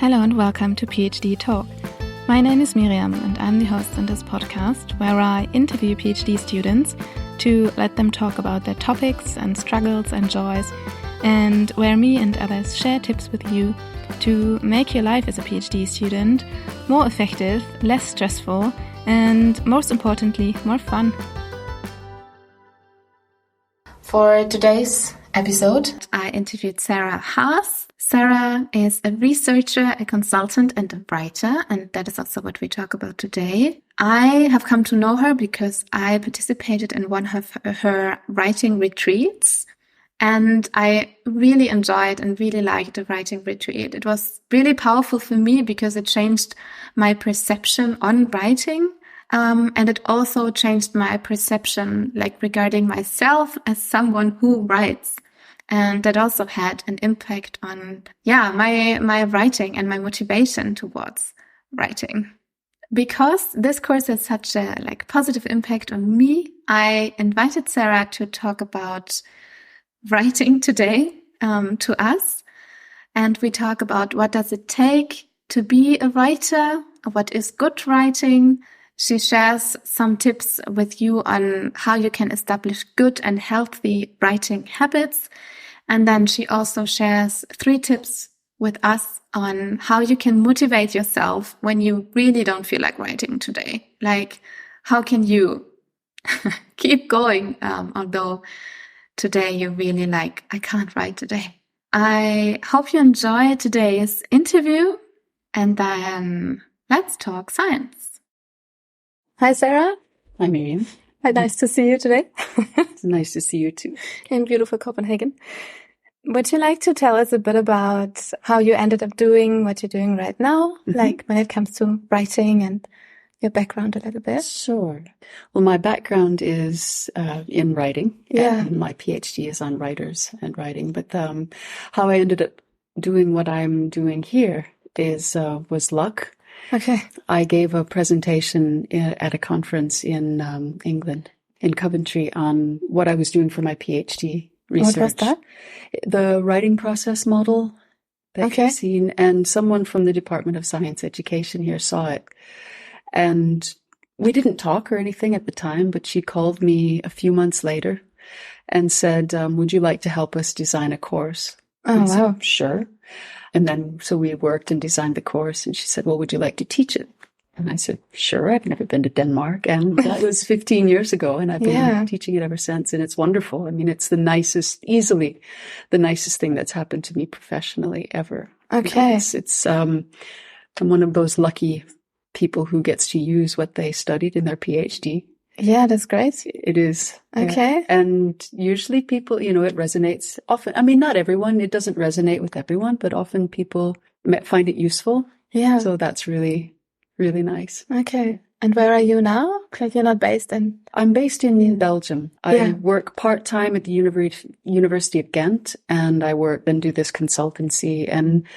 Hello and welcome to PhDtalk. My name is Miriam and I'm the host in this podcast where I interview PhD students to let them talk about their topics and struggles and joys, and where me and others share tips with you to make your life as a PhD student more effective, less stressful, and most importantly, more fun. For today's episode, I interviewed Sarah Haas. Sarah is a researcher, a consultant, and a writer, and that is also what we talk about today. I have come to know her because I participated in one of her writing retreats, and I really enjoyed and really liked the writing retreat. It was really powerful for me because it changed my perception on writing, and it also changed my perception regarding myself as someone who writes. And that also had an impact on, my writing and my motivation towards writing. Because this course has such a positive impact on me, I invited Sarah to talk about writing today to us. And we talk about what does it take to be a writer, what is good writing. She shares some tips with you on how you can establish good and healthy writing habits. And then she also shares 3 tips with us on how you can motivate yourself when you really don't feel like writing today. Like, how can you keep going, although today you're really I can't write today. I hope you enjoy today's interview, and then let's talk science. Hi, Sarah. Hi, Miriam. Nice to see you today. It's nice to see you too. In beautiful Copenhagen. Would you like to tell us a bit about how you ended up doing what you're doing right now, when it comes to writing and your background a little bit? Sure. Well, my background is in writing. Yeah. And my PhD is on writers and writing. But how I ended up doing what I'm doing here was luck. Okay. I gave a presentation at a conference in England, in Coventry, on what I was doing for my PhD research. What was that? The writing process model that you've seen, and someone from the Department of Science Education here saw it. And we didn't talk or anything at the time, but she called me a few months later and said, would you like to help us design a course? Oh, I said, wow. sure. And then, so we worked and designed the course, and she said, well, would you like to teach it? And I said, sure. I've never been to Denmark. And that was 15 years ago. And I've been teaching it ever since. And it's wonderful. I mean, it's easily the nicest thing that's happened to me professionally ever. Okay. I'm one of those lucky people who gets to use what they studied in their PhD. Yeah, that's great. It is. Okay. And usually people, it resonates often. I mean, not everyone, it doesn't resonate with everyone, but often people find it useful. Yeah. So that's really, really nice. Okay. And where are you now? You're not based in... I'm based in Belgium. I work part-time at the University of Ghent, and I then do this consultancy and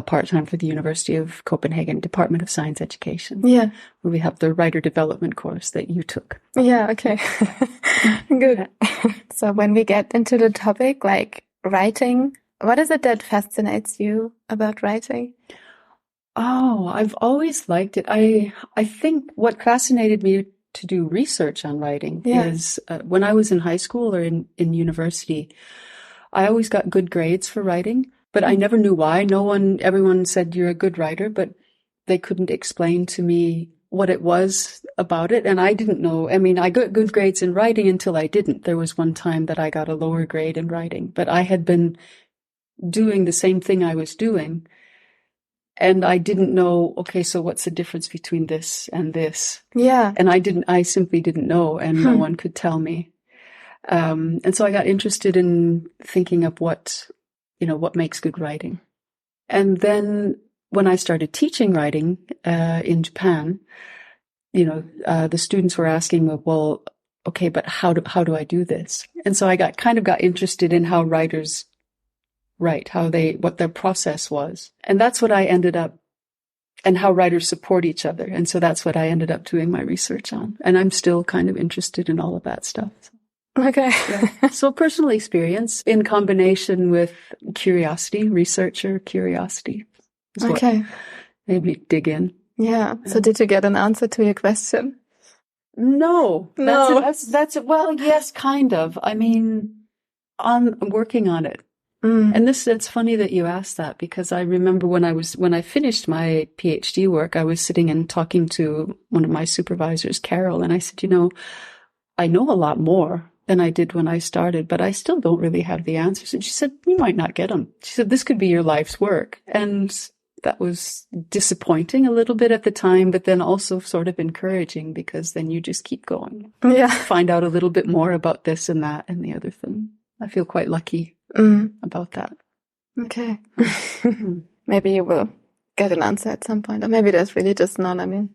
part-time for the University of Copenhagen, Department of Science Education. Yeah. Where we have the writer development course that you took. Yeah, okay. Good. So when we get into the topic, writing, what is it that fascinates you about writing? Oh, I've always liked it. I think what fascinated me to do research on writing is when I was in high school or in university, I always got good grades for writing, but I never knew why. Everyone said you're a good writer, but they couldn't explain to me what it was about it. And I didn't know. I mean, I got good grades in writing until I didn't. There was one time that I got a lower grade in writing, but I had been doing the same thing I was doing. And I didn't know, okay, so what's the difference between this and this? Yeah. And I simply didn't know, and no one could tell me. And so I got interested in thinking of what makes good writing. And then when I started teaching writing, in Japan, the students were asking me, well, okay, but how do I do this? And so I got interested in how writers write, what their process was. And that's what I ended up, and how writers support each other. And so that's what I ended up doing my research on. And I'm still kind of interested in all of that stuff. Okay. So personal experience in combination with curiosity, researcher curiosity. Okay. Maybe dig in. Yeah. So did you get an answer to your question? No. No. That's well, yes, kind of. I mean, I'm working on it. And it's funny that you asked that, because I remember when I finished my PhD work, I was sitting and talking to one of my supervisors, Carol, and I said, I know a lot more than I did when I started, but I still don't really have the answers. And she said, you might not get them. She said, this could be your life's work. And that was disappointing a little bit at the time, but then also sort of encouraging, because then you just keep going. Yeah. Find out a little bit more about this and that and the other thing. I feel quite lucky about that. Okay. Maybe you will get an answer at some point. Or maybe there's really just none. I mean,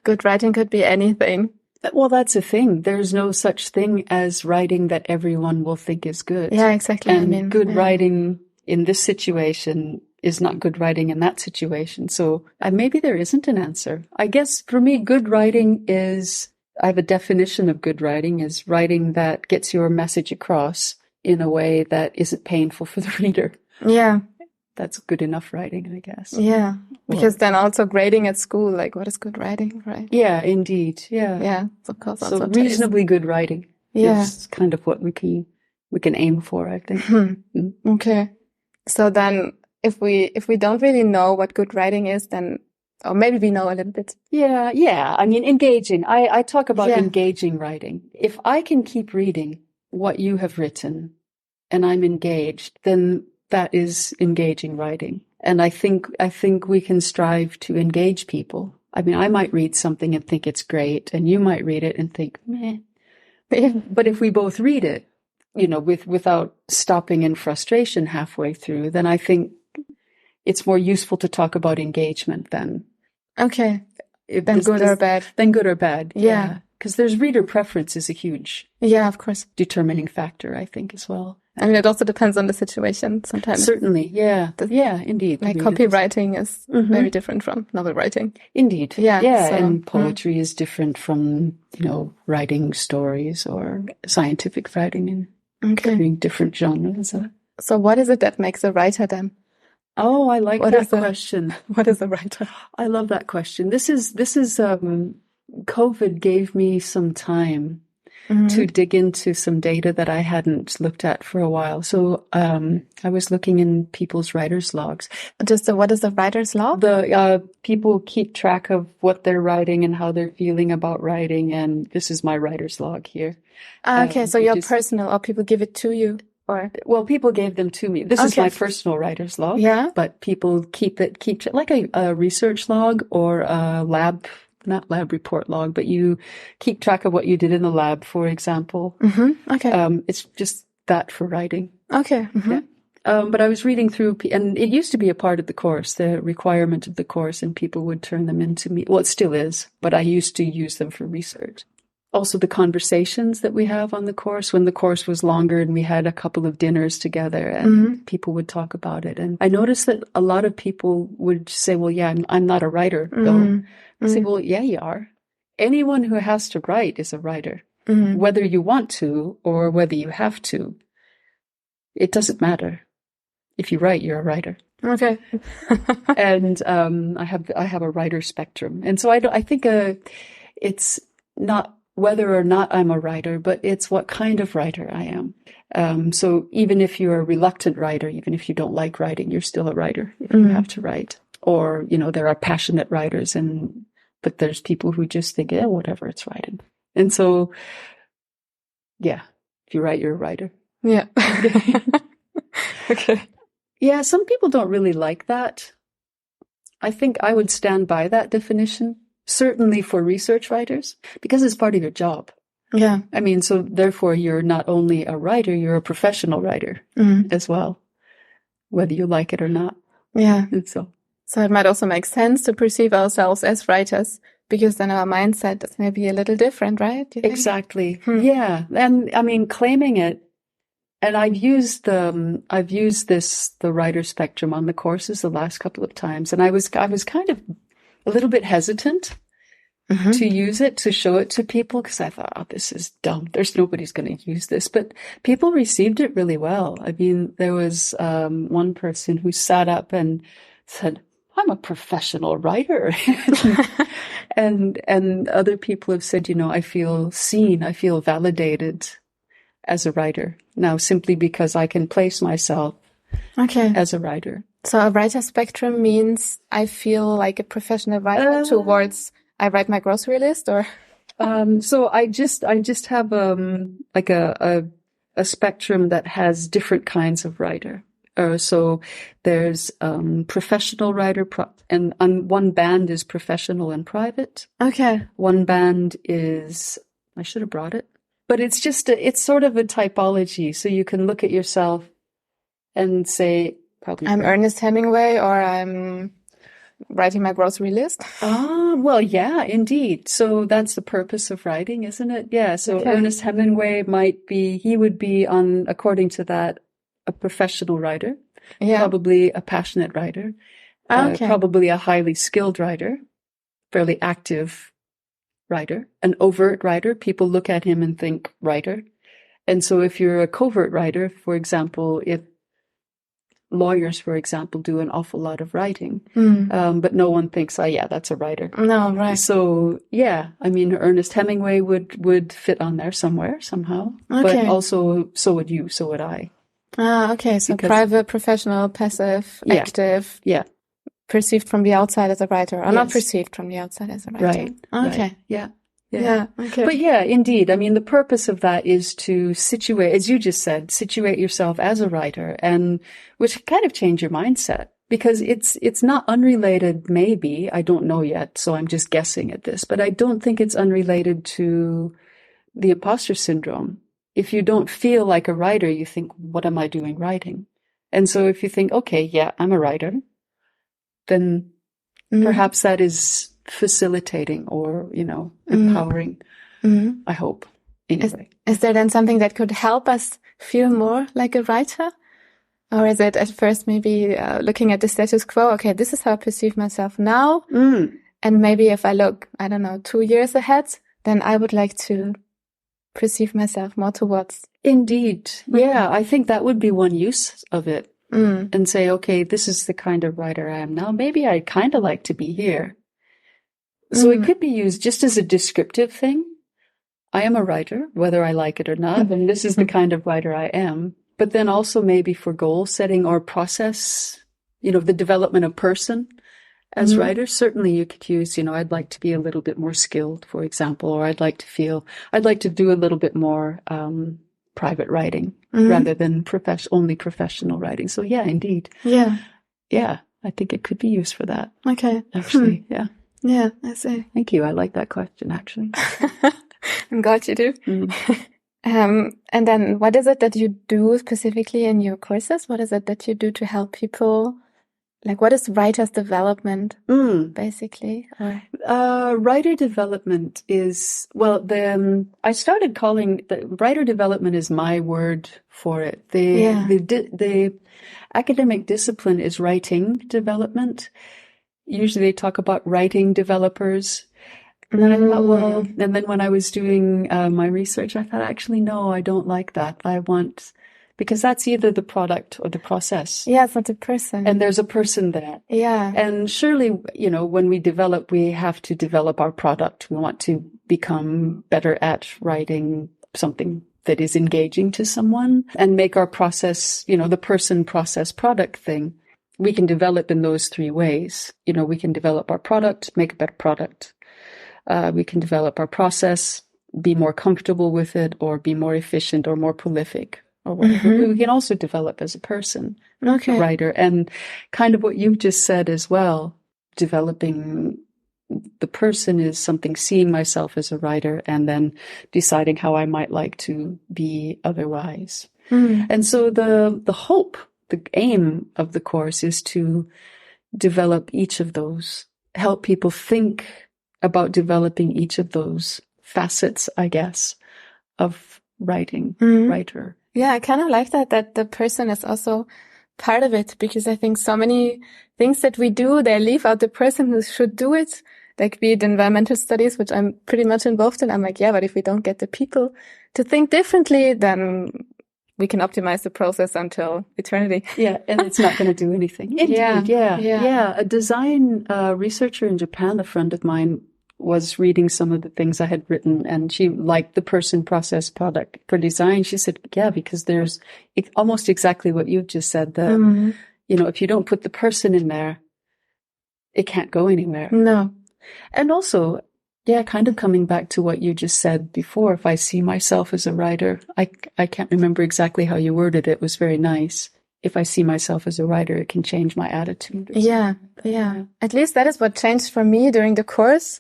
good writing could be anything. Well, that's the thing. There's no such thing as writing that everyone will think is good. Yeah, exactly. And good writing in this situation is not good writing in that situation. So maybe there isn't an answer. I guess for me, good writing I have a definition of good writing is writing that gets your message across in a way that isn't painful for the reader. Yeah. That's good enough writing, I guess. Yeah. Because then also grading at school, like, what is good writing, right? Yeah, indeed. Yeah. Yeah. Of course. So reasonably good writing is kind of what we can aim for, I think. Okay. So then if we don't really know what good writing is, then, or maybe we know a little bit. Yeah. I mean, engaging. I talk about engaging writing. If I can keep reading what you have written and I'm engaged, then that is engaging writing. And I think we can strive to engage people. I mean, I might read something and think it's great, and you might read it and think, meh. But if we both read it, without stopping in frustration halfway through, then I think it's more useful to talk about engagement than. Okay. Then good or bad. Then good or bad. Yeah. Because there's reader preference is a huge. Yeah, of course. Determining factor, I think, as well. I mean, it also depends on the situation sometimes. Certainly, yeah. Indeed. Like copywriting is very different from novel writing. Indeed. Yeah. So, and poetry is different from, writing stories or scientific writing and different genres. So what is it that makes a writer then? Oh, I like that question. What is a writer? I love that question. This is COVID gave me some time to dig into some data that I hadn't looked at for a while. So I was looking in people's writer's logs. What is the writer's log? The people keep track of what they're writing and how they're feeling about writing, and this is my writer's log here. Okay, so your personal, or people give it to you? Well, people gave them to me. This is my personal writer's log. Yeah. But people keep like a research log or a not lab report log, but you keep track of what you did in the lab, for example. Okay. It's just that for writing. Okay. Yeah. But I was reading through, and it used to be a part of the course, the requirement of the course, and people would turn them into me. Well, it still is, but I used to use them for research. Also, the conversations that we have on the course, when the course was longer and we had a couple of dinners together and people would talk about it. And I noticed that a lot of people would say, well, yeah, I'm not a writer, though. I say, well, yeah, you are. Anyone who has to write is a writer, whether you want to or whether you have to. It doesn't matter. If you write, you're a writer. Okay. And I have a writer spectrum. And so I think it's not whether or not I'm a writer, but it's what kind of writer I am. So even if you're a reluctant writer, even if you don't like writing, you're still a writer if you have to write. Or, there are passionate writers, but there's people who just think, yeah, whatever, it's writing. And so, yeah, if you write, you're a writer. Yeah. Okay. Yeah, some people don't really like that. I think I would stand by that definition. Certainly for research writers, because it's part of your job. Yeah. I mean, so therefore you're not only a writer, you're a professional writer as well, whether you like it or not. Yeah. And so it might also make sense to perceive ourselves as writers, because then our mindset is maybe a little different, right? Exactly. Yeah. And I mean, claiming it, and I've used the writer spectrum on the courses the last couple of times, and I was kind of a little bit hesitant to use it, to show it to people, because I thought, oh, this is dumb. Nobody's going to use this. But people received it really well. I mean, there was one person who sat up and said, I'm a professional writer. And other people have said, I feel seen, I feel validated as a writer now, simply because I can place myself as a writer. So a writer spectrum means I feel like a professional writer towards I write my grocery list, or so I just have like a spectrum that has different kinds of writer. So there's professional writer, and one band is professional and private. Okay. One band is, I should have brought it, but it's just it's sort of a typology. So you can look at yourself and say, probably I'm Ernest Hemingway, or I'm writing my grocery list. Well, yeah, indeed. So that's the purpose of writing, isn't it? Yeah. So Ernest Hemingway he would be according to that, a professional writer, probably a passionate writer, probably a highly skilled writer, fairly active writer, an overt writer. People look at him and think writer. And so if you're a covert writer, for example, if lawyers, for example, do an awful lot of writing, but no one thinks, that's a writer. No, right. So, Ernest Hemingway would fit on there somewhere, somehow. Okay. But also, so would you, so would I. Okay. So private, professional, passive, active. Yeah. Perceived from the outside as a writer, or not perceived from the outside as a writer. Right. Okay. Right. Yeah. Yeah. Okay. But indeed. The purpose of that is to situate, as you just said, situate yourself as a writer, and which kind of change your mindset, because it's not unrelated. Maybe, I don't know yet, so I'm just guessing at this, but I don't think it's unrelated to the imposter syndrome. If you don't feel like a writer, you think, what am I doing writing? And so if you think, okay, I'm a writer, then perhaps that is facilitating or, empowering, I hope. Anyway. Is there then something that could help us feel more like a writer? Or is it at first maybe looking at the status quo? Okay, this is how I perceive myself now. And maybe if I look, 2 years ahead, then I would like to perceive myself more towards. Indeed. Yeah, I think that would be one use of it. And say, okay, this is the kind of writer I am now. Maybe I kind of like to be here. So it could be used just as a descriptive thing. I am a writer, whether I like it or not, and this is the kind of writer I am. But then also maybe for goal setting or process, the development of person as writers. Certainly you could use, I'd like to be a little bit more skilled, for example, or I'd like to do a little bit more private writing rather than only professional writing. So indeed. Yeah, I think it could be used for that. Okay. Actually, Yeah, I see. Thank you. I like that question, actually. I'm glad you do. And then what is it that you do specifically in your courses? What is it that you do to help people? Like, what is writer's development, basically? Or? Writer development is, I started calling writer development is my word for it. The academic discipline is writing development. Usually they talk about writing developers. And then I thought, and then when I was doing my research, I thought, actually, no, I don't like that. Because that's either the product or the process. Yeah, it's not a person. And there's a person there. Yeah. And surely, when we develop, we have to develop our product. We want to become better at writing something that is engaging to someone and make our process, the person, process, product thing. We can develop in those three ways. We can develop our product, make a better product. We can develop our process, be more comfortable with it, or be more efficient or more prolific. Or whatever. We can also develop as a person, a writer. And kind of what you've just said as well, developing the person is something, seeing myself as a writer and then deciding how I might like to be otherwise. And so the hope, the aim of the course is to develop each of those, help people think about developing each of those facets, I guess, of writer. Yeah, I kind of like that the person is also part of it, because I think so many things that we do, they leave out the person who should do it. Like, be it environmental studies, which I'm pretty much involved in. I'm like, but if we don't get the people to think differently, then we can optimize the process until eternity. Yeah, and it's not going to do anything. Indeed, yeah. A design researcher in Japan, a friend of mine, was reading some of the things I had written, and she liked the person, process, product for design. She said, yeah, because there's almost exactly what you've just said, that, if you don't put the person in there, it can't go anywhere. No. And also, yeah, kind of coming back to what you just said before, if I see myself as a writer, I can't remember exactly how you worded it. It was very nice. If I see myself as a writer, it can change my attitude. Yeah. At least that is what changed for me during the course.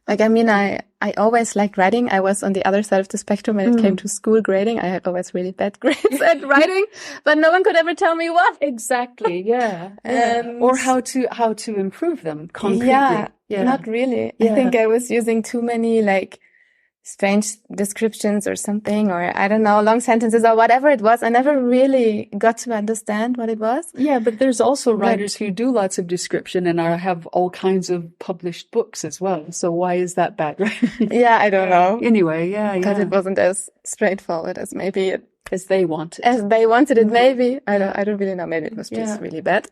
Like, I mean, I always liked writing. I was on the other side of the spectrum when it came to school grading. I had always really bad grades at writing, but no one could ever tell me what. Exactly. Yeah. Or how to improve them concretely. Yeah. Not really. Yeah. I think I was using too many like strange descriptions or something, or I don't know, long sentences or whatever it was. I never really got to understand what it was. Yeah, but there's also writers who do lots of description and have all kinds of published books as well. So why is that bad, right? Yeah, I don't know. Anyway, yeah. Because it wasn't as straightforward as maybe as they wanted. As they wanted it, maybe. I don't really know. Maybe it was just really bad.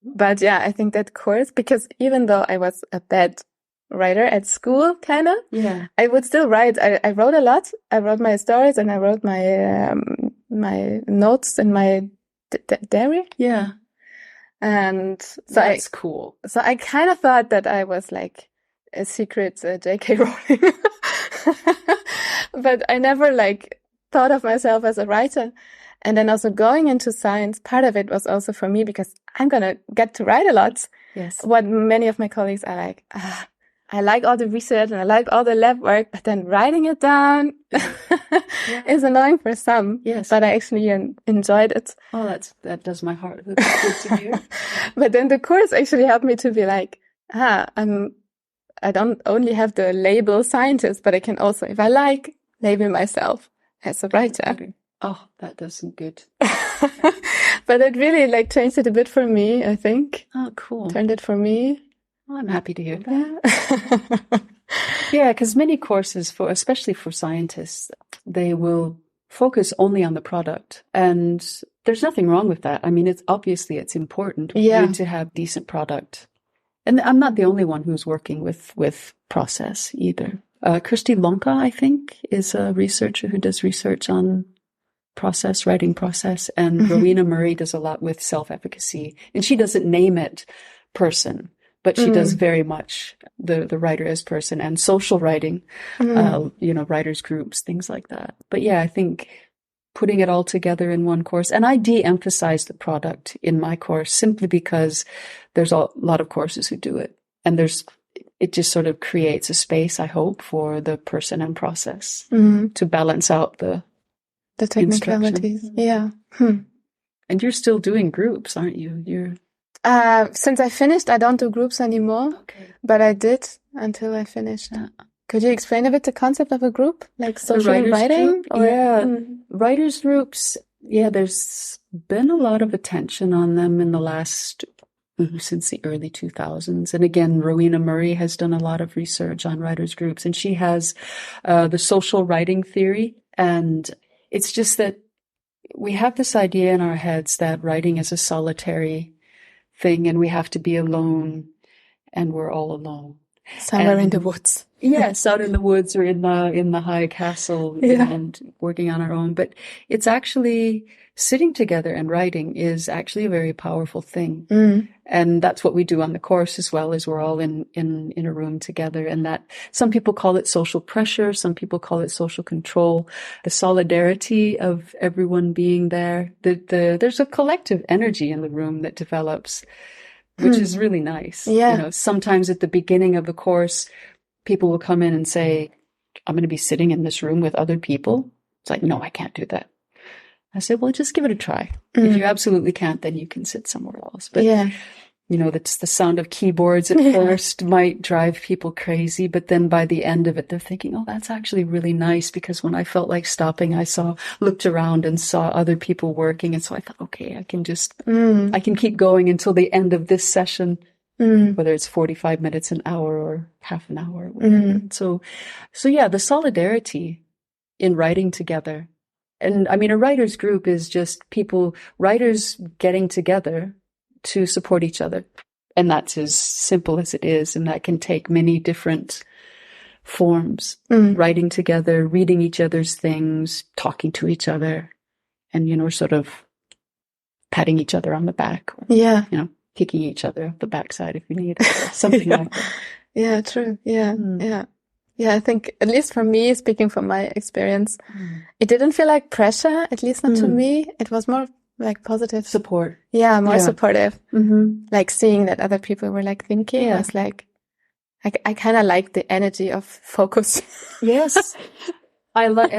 But yeah, I think that course, because even though I was a bad writer at school, kind of. Yeah. I would still write. I wrote a lot. I wrote my stories and I wrote my my notes in my diary. Yeah. And so that's cool. So I kind of thought that I was like a secret J.K. Rowling, but I never like thought of myself as a writer. And then also going into science, part of it was also for me because I'm gonna get to write a lot. Yes. What many of my colleagues are like. I like all the research and I like all the lab work, but then writing it down is annoying for some. Yes. But I actually enjoyed it. Oh, that does my heart. That's good to hear. But then the course actually helped me to be like, I don't only have the label scientist, but I can also, if I like, label myself as a writer. Oh, that doesn't good. But it really like changed it a bit for me, I think. Oh, cool. Turned it for me. Well, I'm happy to hear that. Yeah, because many courses, especially for scientists, they will focus only on the product. And there's nothing wrong with that. I mean, it's important. We need to have decent product. And I'm not the only one who's working with process either. Kirsty Lonka, I think, is a researcher who does research on writing process. And Rowena Murray does a lot with self-efficacy. And she doesn't name it person. But she does very much the writer as person and social writing, writers groups, things like that. But yeah, I think putting it all together in one course, and I de-emphasize the product in my course simply because there's a lot of courses who do it. And it just sort of creates a space, I hope, for the person and process to balance out the technicalities. Yeah. And you're still doing groups, aren't you? Since I finished, I don't do groups anymore, but I did until I finished. Yeah. Could you explain a bit the concept of a group, like social writing? Writers groups. Yeah, there's been a lot of attention on them in the last, since the early 2000s. And again, Rowena Murray has done a lot of research on writers groups, and she has the social writing theory. And it's just that we have this idea in our heads that writing is a solitary thing and we have to be alone, and we're all alone somewhere in the woods. Yes, out in the woods or in the high castle and working on our own. But it's actually sitting together and writing is actually a very powerful thing. And that's what we do on the course as well, is we're all in a room together. And that some people call it social pressure, some people call it social control, the solidarity of everyone being there. There's a collective energy in the room that develops, which is really nice. Yeah. Sometimes at the beginning of the course, people will come in and say, I'm going to be sitting in this room with other people. It's like, no, I can't do that. I said, well, just give it a try. If you absolutely can't, then you can sit somewhere else. But, that's the sound of keyboards at first might drive people crazy. But then by the end of it, they're thinking, oh, that's actually really nice. Because when I felt like stopping, I looked around and saw other people working. And so I thought, okay, I can I can keep going until the end of this session. Whether it's 45 minutes, an hour, or half an hour. So yeah, the solidarity in writing together And I mean, a writer's group is just writers getting together to support each other. And that's as simple as it is. And that can take many different forms. Writing together, reading each other's things, talking to each other, and, sort of patting each other on the back. Or, kicking each other off the backside if you need it. Something like that. Yeah, true. Yeah. Yeah. Yeah, I think, at least for me, speaking from my experience, it didn't feel like pressure, at least not to me. It was more like positive. Support. Yeah, more supportive. Like seeing that other people were like thinking. I was like, I kind of like the energy of focus. Yes. I like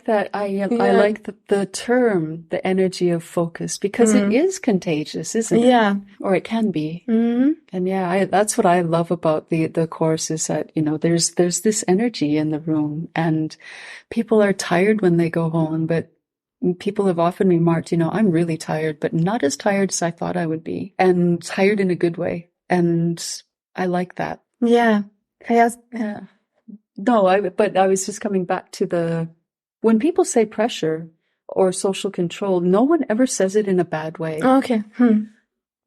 that. I like the term, the energy of focus, because it is contagious, isn't it? Yeah. Or it can be. And that's what I love about the course is that, there's this energy in the room, and people are tired when they go home, but people have often remarked, I'm really tired, but not as tired as I thought I would be, and tired in a good way. And I like that. Yeah. Yeah. No, but I was just coming back to when people say pressure or social control, no one ever says it in a bad way. Oh, okay.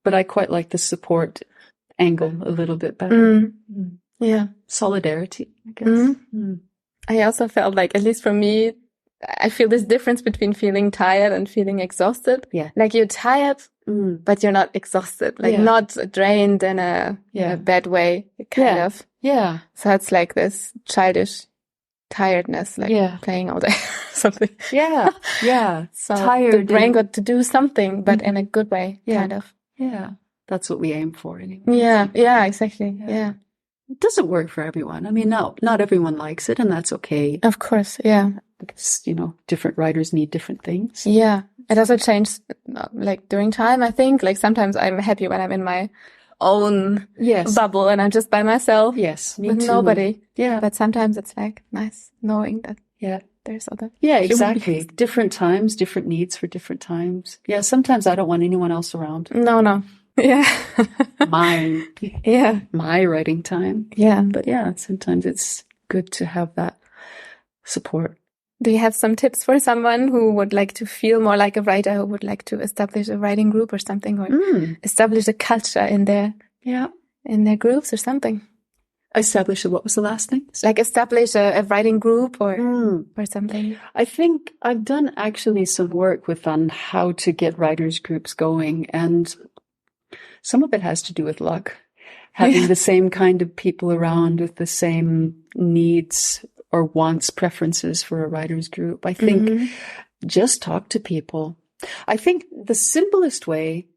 But I quite like the support angle a little bit better. Yeah. Solidarity, I guess. I also felt like, at least for me, I feel this difference between feeling tired and feeling exhausted. Yeah. Like you're tired, but you're not exhausted. Like not drained in a bad way, kind of. Yeah. So it's like this childish tiredness, like playing all day or something. Yeah. Yeah. So tired. the brain got to do something, but in a good way, kind of. Yeah. That's what we aim for anyway. Yeah. Yeah, exactly. Yeah. It doesn't work for everyone. I mean, not everyone likes it, and that's okay. Of course. Yeah. Because, different writers need different things. Yeah. It also changed, like, during time, I think. Like, sometimes I'm happy when I'm in my own bubble and I'm just by myself. Yes, me with too. Nobody. Yeah. But sometimes it's like nice knowing that there's other. Yeah, exactly. Different times, different needs for different times. Yeah, sometimes I don't want anyone else around. No. Yeah. Mine. Yeah. My writing time. Yeah. But sometimes it's good to have that support. Do you have some tips for someone who would like to feel more like a writer, who would like to establish a writing group or something, or establish a culture in their groups or something? Establish what was the last thing? Like establish a writing group or something. I think I've done actually some work on how to get writers groups going, and some of it has to do with luck. Having the same kind of people around with the same needs or wants, preferences for a writer's group. I think just talk to people. I think the simplest way,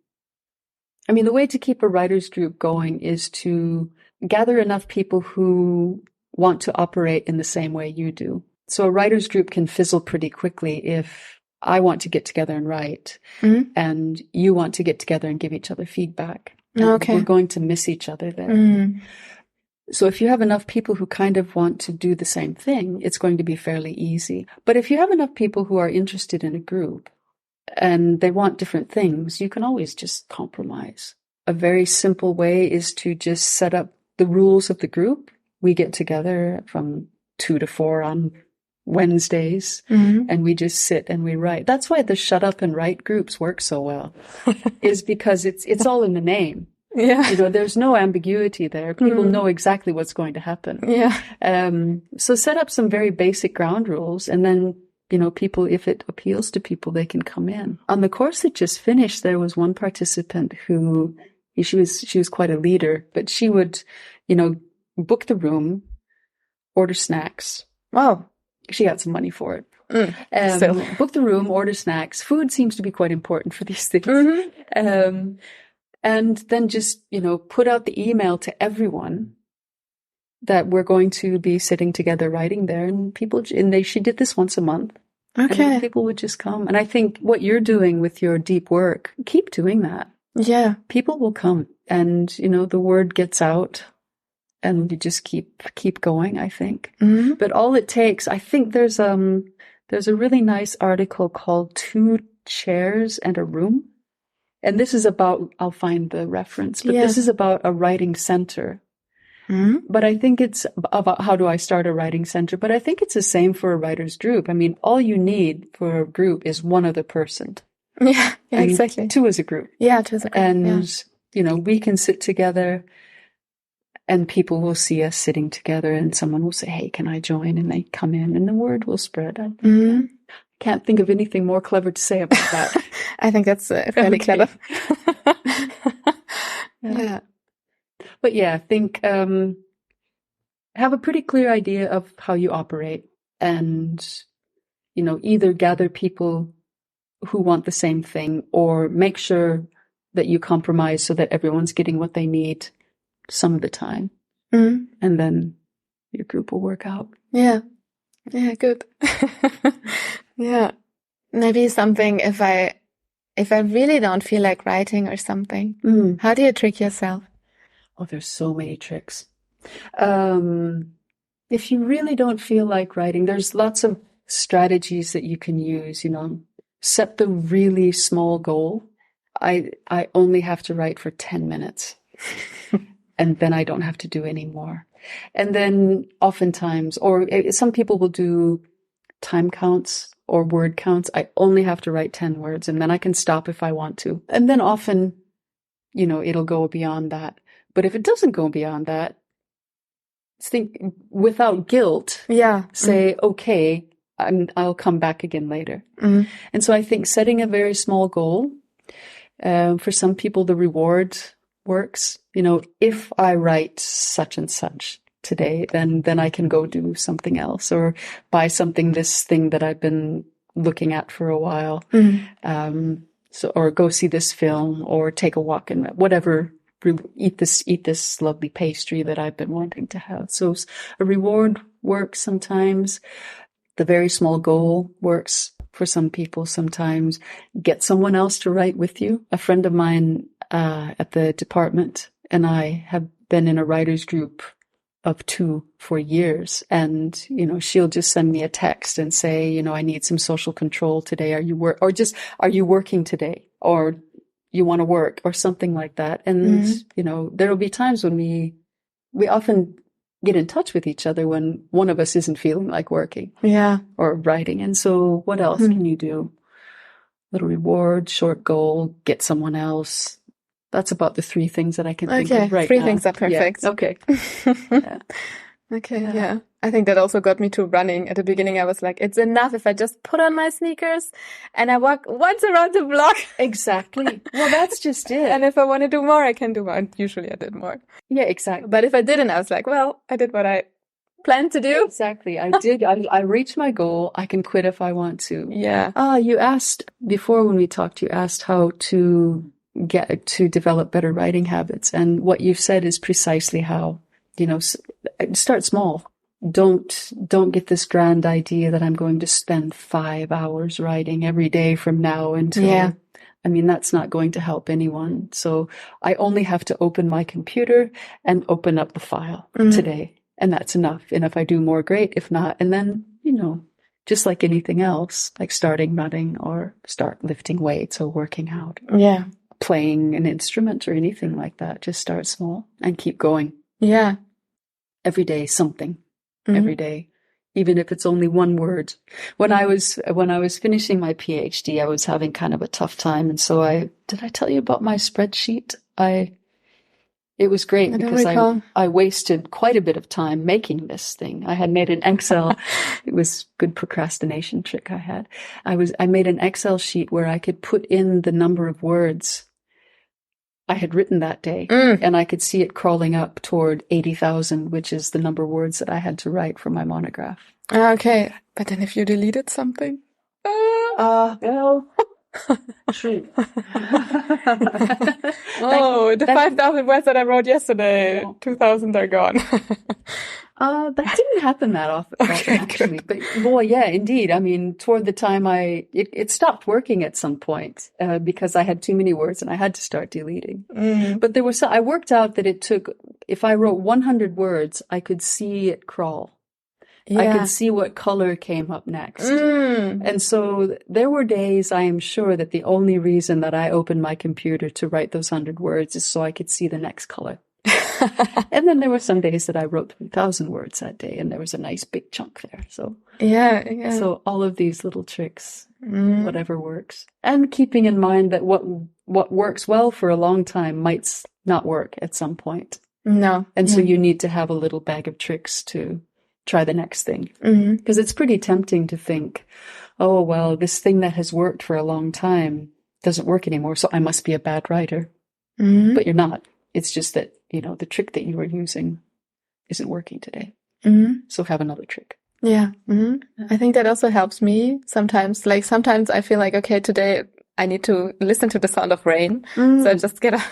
the way to keep a writer's group going is to gather enough people who want to operate in the same way you do. So a writer's group can fizzle pretty quickly if I want to get together and write and you want to get together and give each other feedback. Okay. We're going to miss each other there. So if you have enough people who kind of want to do the same thing, it's going to be fairly easy. But if you have enough people who are interested in a group and they want different things, you can always just compromise. A very simple way is to just set up the rules of the group. We get together from 2 to 4 on Wednesdays and we just sit and we write. That's why the shut up and write groups work so well, is because it's all in the name. Yeah. There's no ambiguity there. People know exactly what's going to happen. Yeah. So set up some very basic ground rules, and then, people, if it appeals to people, they can come in. On the course that just finished, there was one participant who, she was quite a leader, but she would, book the room, order snacks. Wow. She got some money for it. Book the room, order snacks. Food seems to be quite important for these things. And then just, put out the email to everyone that we're going to be sitting together writing there. And she did this once a month. Okay. And people would just come. And I think what you're doing with your deep work, keep doing that. Yeah. People will come and, the word gets out and you just keep going, I think. But all it takes, I think there's a really nice article called 2 Chairs and a Room. And this is about, I'll find the reference, but this is about a writing center. But I think it's about how do I start a writing center? But I think it's the same for a writer's group. I mean, all you need for a group is one other person. Yeah, exactly. Two as a group. Yeah, two as a group. And, we can sit together and people will see us sitting together and someone will say, hey, can I join? And they come in and the word will spread. I can't think of anything more clever to say about that. I think that's fairly clever. Yeah. But yeah, I think have a pretty clear idea of how you operate and, either gather people who want the same thing or make sure that you compromise so that everyone's getting what they need some of the time. And then your group will work out. Yeah. Yeah, good. Yeah. Maybe something if I really don't feel like writing or something, how do you trick yourself? Oh, there's so many tricks. If you really don't feel like writing, there's lots of strategies that you can use, set the really small goal. I only have to write for 10 minutes and then I don't have to do any more. And then oftentimes, or some people will do time counts or word counts. I only have to write 10 words and then I can stop if I want to. And then often, it'll go beyond that. But if it doesn't go beyond that, think without guilt. Yeah. Say, okay, I'll come back again later. And so I think setting a very small goal, for some people, the reward works. If I write such and such today, then I can go do something else or buy this thing that I've been looking at for a while. Or go see this film or take a walk and whatever, eat this lovely pastry that I've been wanting to have. So a reward works sometimes. The very small goal works for some people sometimes. Get someone else to write with you. A friend of mine at the department and I have been in a writer's group of 2 for years. And, she'll just send me a text and say, I need some social control today. Are you working today? Or you want to work or something like that. And, there'll be times when we often get in touch with each other when one of us isn't feeling like working. Yeah. Or writing. And so what else can you do? Little reward, short goal, get someone else. That's about the 3 things that I can think of right 3 now. things are perfect. Yeah. Okay. Yeah. Okay. Yeah. I think that also got me to running. At the beginning, I was like, it's enough if I just put on my sneakers and I walk once around the block. Exactly. Well, that's just it. And if I want to do more, I can do more. And usually I did more. Yeah, exactly. But if I didn't, I was like, well, I did what I planned to do. Exactly. I did. I reached my goal. I can quit if I want to. Yeah. You asked before when we talked, you asked how to get to develop better writing habits. And what you've said is precisely how, start small. Don't get this grand idea that I'm going to spend 5 hours writing every day from now until, that's not going to help anyone. So I only have to open my computer and open up the file today. And that's enough. And if I do more, great. If not, and then, just like anything else, like starting running or start lifting weights or working out. Yeah. Playing an instrument or anything like that. Just start small and keep going. Yeah. Every day, something. Every day, even if it's only 1 word. When I was finishing my PhD, I was having kind of a tough time. And so did I tell you about my spreadsheet? It was great because I wasted quite a bit of time making this thing. I had made an Excel. It was good procrastination trick I had. I made an Excel sheet where I could put in the number of words I had written that day, and I could see it crawling up toward 80,000, which is the number of words that I had to write for my monograph. Okay. But then if you deleted something? Well, true. The 5,000 words that I wrote yesterday, 2,000 are gone. That didn't happen that often, actually. But boy, yeah, indeed. Toward the time it stopped working at some point, because I had too many words and I had to start deleting. But I worked out that if I wrote 100 words, I could see it crawl. Yeah. I could see what color came up next. And so there were days, I am sure, that the only reason that I opened my computer to write those 100 words is so I could see the next color. And then there were some days that I wrote 3,000 words that day, and there was a nice big chunk there. So So all of these little tricks, whatever works, and keeping in mind that what works well for a long time might not work at some point. No, and so you need to have a little bag of tricks to try the next thing, because it's pretty tempting to think, oh well, this thing that has worked for a long time doesn't work anymore, so I must be a bad writer. But you're not. It's just that, the trick that you were using isn't working today. So have another trick. Yeah. I think that also helps me sometimes. Like sometimes I feel like, okay, today I need to listen to the sound of rain. So I just get a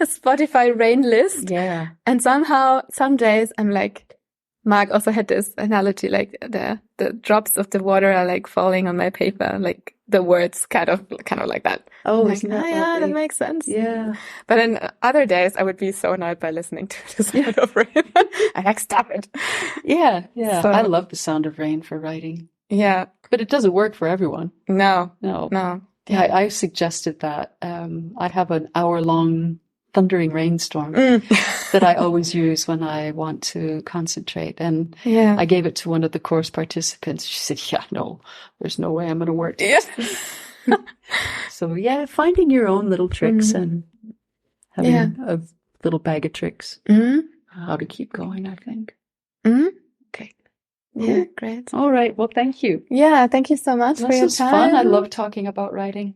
Spotify rain list. Yeah. And somehow, some days I'm like, Mark also had this analogy, like the drops of the water are like falling on my paper, like the words kind of like that. Oh, like, isn't that yeah, that makes sense. Yeah. But then other days I would be so annoyed by listening to the sound of rain. I like, stop it. Yeah. So, I love the sound of rain for writing. Yeah. But it doesn't work for everyone. No. Yeah, I suggested that. I have an hour-long thundering rainstorm that I always use when I want to concentrate. And I gave it to one of the course participants. She said, yeah, no, there's no way I'm going to work this. So finding your own little tricks and having a little bag of tricks. How to keep going, I think. Okay. Cool. Yeah, great. All right. Well, thank you. Yeah, thank you so much for your time. This was fun. I love talking about writing.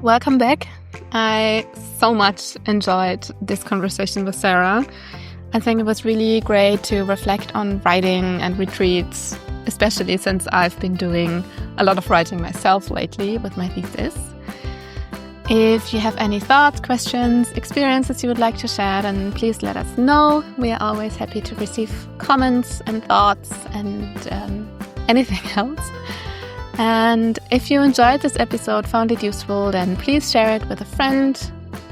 Welcome back. I so much enjoyed this conversation with Sarah. I think it was really great to reflect on writing and retreats, especially since I've been doing a lot of writing myself lately with my thesis. If you have any thoughts, questions, experiences you would like to share, then please let us know. We are always happy to receive comments and thoughts and anything else. And if you enjoyed this episode, found it useful, then please share it with a friend,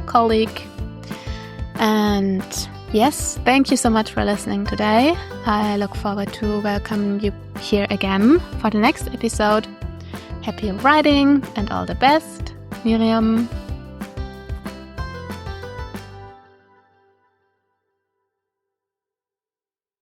colleague. And yes, thank you so much for listening today. I look forward to welcoming you here again for the next episode. Happy writing and all the best, Miriam.